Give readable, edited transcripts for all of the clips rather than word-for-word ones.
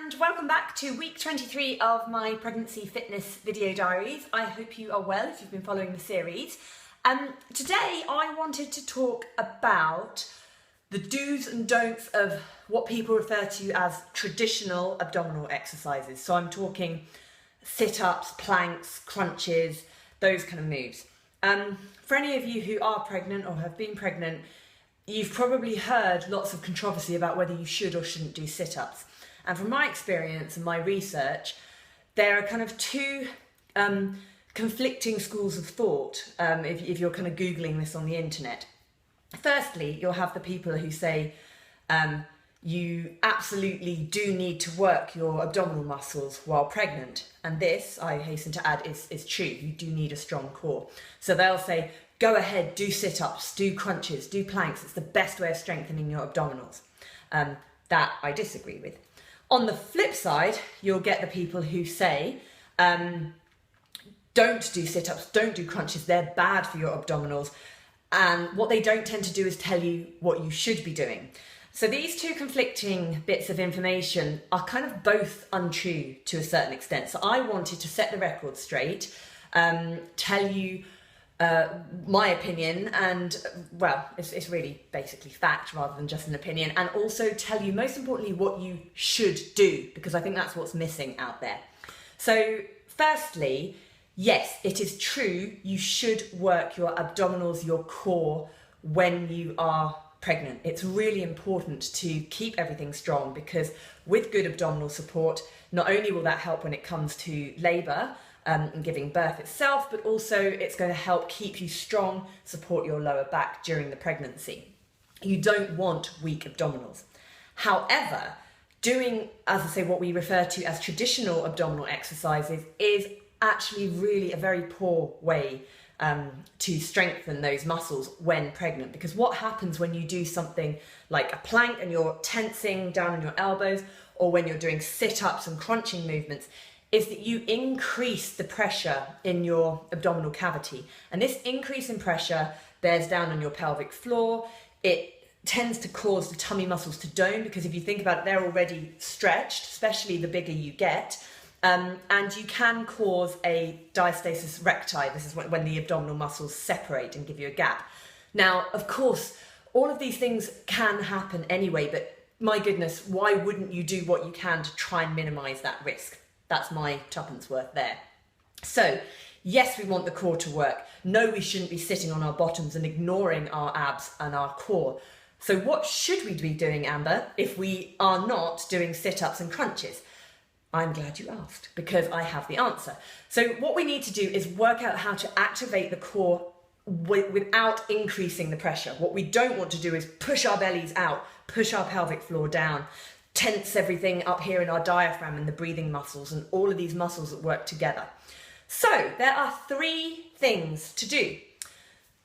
And welcome back to week 23 of my pregnancy fitness video diaries. I hope you are well if you've been following the series. Today I wanted to talk about the do's and don'ts of what people refer to as traditional abdominal exercises. So I'm talking sit-ups, planks, crunches, those kind of moves. For any of you who are pregnant or have been pregnant, you've probably heard lots of controversy about whether you should or shouldn't do sit-ups. And from my experience and my research, there are kind of two conflicting schools of thought if you're kind of Googling this on the internet. Firstly, you'll have the people who say you absolutely do need to work your abdominal muscles while pregnant. And this, I hasten to add, is true. You do need a strong core. So they'll say, go ahead, do sit-ups, do crunches, do planks. It's the best way of strengthening your abdominals. That I disagree with. On the flip side, you'll get the people who say, don't do sit-ups, don't do crunches, they're bad for your abdominals. And what they don't tend to do is tell you what you should be doing. So these two conflicting bits of information are kind of both untrue to a certain extent. So I wanted to set the record straight, tell you my opinion, and well, it's really basically fact rather than just an opinion, and also tell you most importantly what you should do, because I think that's what's missing out there. So firstly, yes, it is true you should work your abdominals, your core when you are pregnant. It's really important to keep everything strong, because with good abdominal support, not only will that help when it comes to labour and giving birth itself, but also it's going to help keep you strong, support your lower back during the pregnancy. You don't want weak abdominals. However, doing, as I say, what we refer to as traditional abdominal exercises is actually really a very poor way to strengthen those muscles when pregnant. Because what happens when you do something like a plank and you're tensing down on your elbows, or when you're doing sit-ups and crunching movements, is that you increase the pressure in your abdominal cavity. And this increase in pressure bears down on your pelvic floor. It tends to cause the tummy muscles to dome, because if you think about it, they're already stretched, especially the bigger you get. And you can cause a diastasis recti. This is when the abdominal muscles separate and give you a gap. Now, of course, all of these things can happen anyway, but my goodness, why wouldn't you do what you can to try and minimize that risk? That's my tuppence worth there. So, yes, we want the core to work. No, we shouldn't be sitting on our bottoms and ignoring our abs and our core. So what should we be doing, Amber, if we are not doing sit-ups and crunches? I'm glad you asked, because I have the answer. So what we need to do is work out how to activate the core without increasing the pressure. What we don't want to do is push our bellies out, push our pelvic floor down, tense everything up here in our diaphragm and the breathing muscles and all of these muscles that work together. So there are three things to do.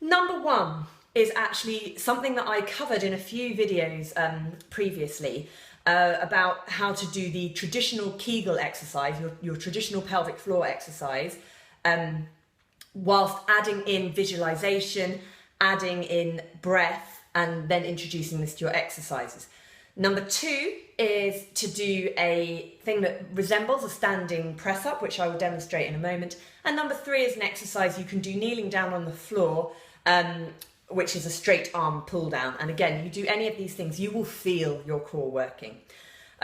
Number one is actually something that I covered in a few videos previously about how to do the traditional Kegel exercise, your traditional pelvic floor exercise, whilst adding in visualization, adding in breath, and then introducing this to your exercises. Number two is to do a thing that resembles a standing press up, which I will demonstrate in a moment. And number three is an exercise you can do kneeling down on the floor, which is a straight arm pull down. And again, you do any of these things, you will feel your core working.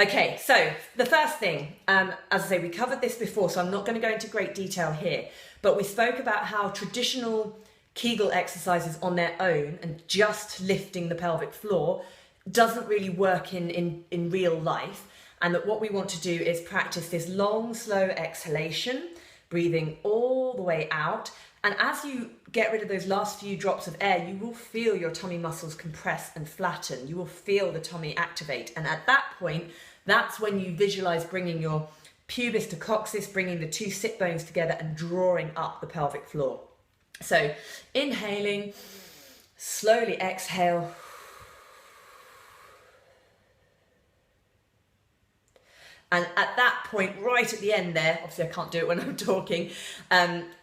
Okay, so the first thing, as I say, we covered this before, so I'm not going to go into great detail here, but we spoke about how traditional Kegel exercises on their own and just lifting the pelvic floor doesn't really work in real life, and that what we want to do is practice this long, slow exhalation, breathing all the way out, and as you get rid of those last few drops of air, you will feel your tummy muscles compress and flatten. You will feel the tummy activate, and at that point, that's when you visualize bringing your pubis to coccyx, bringing the two sit bones together and drawing up the pelvic floor. So inhaling, slowly exhale, And at that point, right at the end there, obviously I can't do it when I'm talking,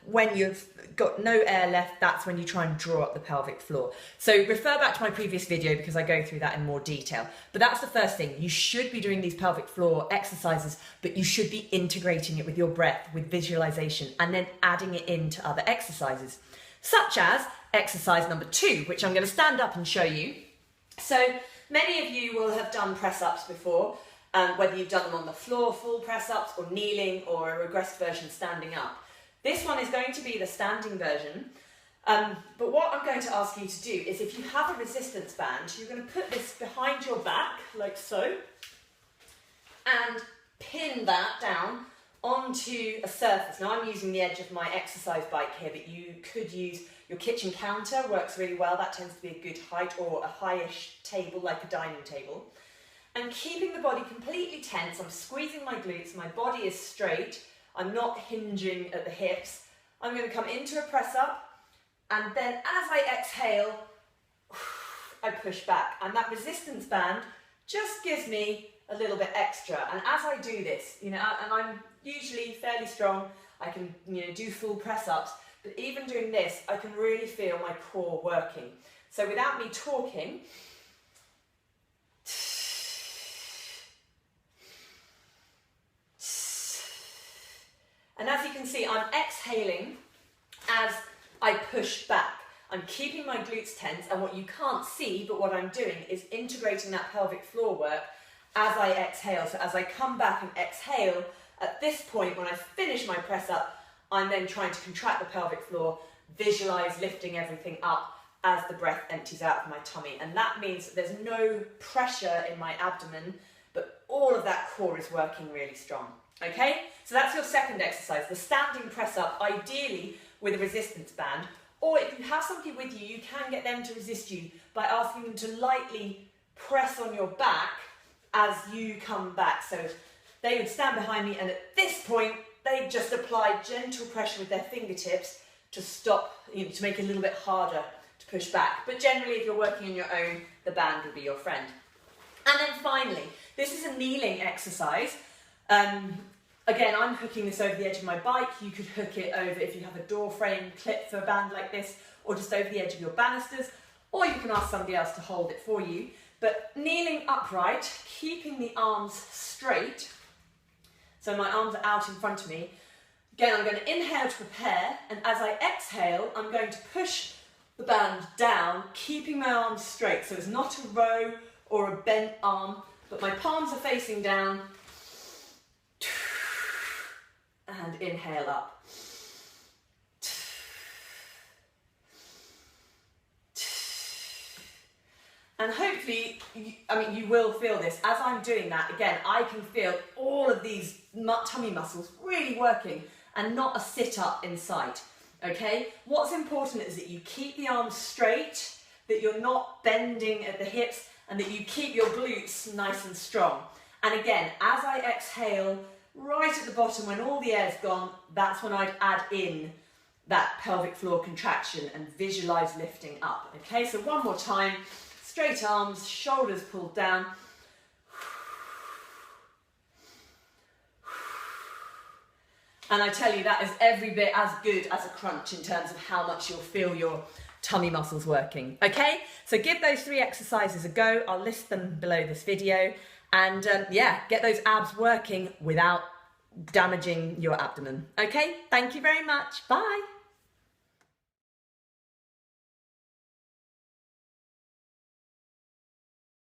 when you've got no air left, that's when you try and draw up the pelvic floor. So refer back to my previous video because I go through that in more detail. But that's the first thing. You should be doing these pelvic floor exercises, but you should be integrating it with your breath, with visualization, and then adding it into other exercises, such as exercise number 2, which I'm going to stand up and show you. So many of you will have done press-ups before, whether you've done them on the floor, full press-ups, or kneeling, or a regressed version standing up. This one is going to be the standing version, but what I'm going to ask you to do is, if you have a resistance band, you're going to put this behind your back, like so, and pin that down onto a surface. Now I'm using the edge of my exercise bike here, but you could use your kitchen counter, works really well, that tends to be a good height, or a high-ish table like a dining table. And keeping the body completely tense, I'm squeezing my glutes, my body is straight, I'm not hinging at the hips. I'm going to come into a press up, and then as I exhale, I push back. And that resistance band just gives me a little bit extra. And as I do this, and I'm usually fairly strong, I can, do full press ups, but even doing this, I can really feel my core working. So without me talking, and as you can see, I'm exhaling as I push back. I'm keeping my glutes tense, and what you can't see, but what I'm doing is integrating that pelvic floor work as I exhale. So as I come back and exhale, at this point, when I finish my press up, I'm then trying to contract the pelvic floor, visualize lifting everything up as the breath empties out of my tummy. And that means that there's no pressure in my abdomen, but all of that core is working really strong. Okay, so that's your second exercise, the standing press up, ideally with a resistance band, or if you have somebody with you, you can get them to resist you by asking them to lightly press on your back as you come back. So they would stand behind me, and at this point, they just apply gentle pressure with their fingertips to stop, to make it a little bit harder to push back. But generally, if you're working on your own, the band will be your friend. And then finally, this is a kneeling exercise. Again, I'm hooking this over the edge of my bike. You could hook it over, if you have a door frame clip for a band like this, or just over the edge of your banisters, or you can ask somebody else to hold it for you. But kneeling upright, keeping the arms straight, so my arms are out in front of me. Again, I'm going to inhale to prepare, and as I exhale, I'm going to push the band down, keeping my arms straight. So it's not a row or a bent arm, but my palms are facing down, and inhale up. And hopefully, you will feel this. As I'm doing that, again, I can feel all of these tummy muscles really working, and not a sit-up in sight, okay? What's important is that you keep the arms straight, that you're not bending at the hips, and that you keep your glutes nice and strong. And again, as I exhale, right at the bottom, when all the air's gone, that's when I'd add in that pelvic floor contraction and visualize lifting up. Okay, so one more time, straight arms, shoulders pulled down. And I tell you, that is every bit as good as a crunch in terms of how much you'll feel your tummy muscles working. Okay, so give those 3 exercises a go. I'll list them below this video. And get those abs working without damaging your abdomen. Okay, thank you very much. Bye.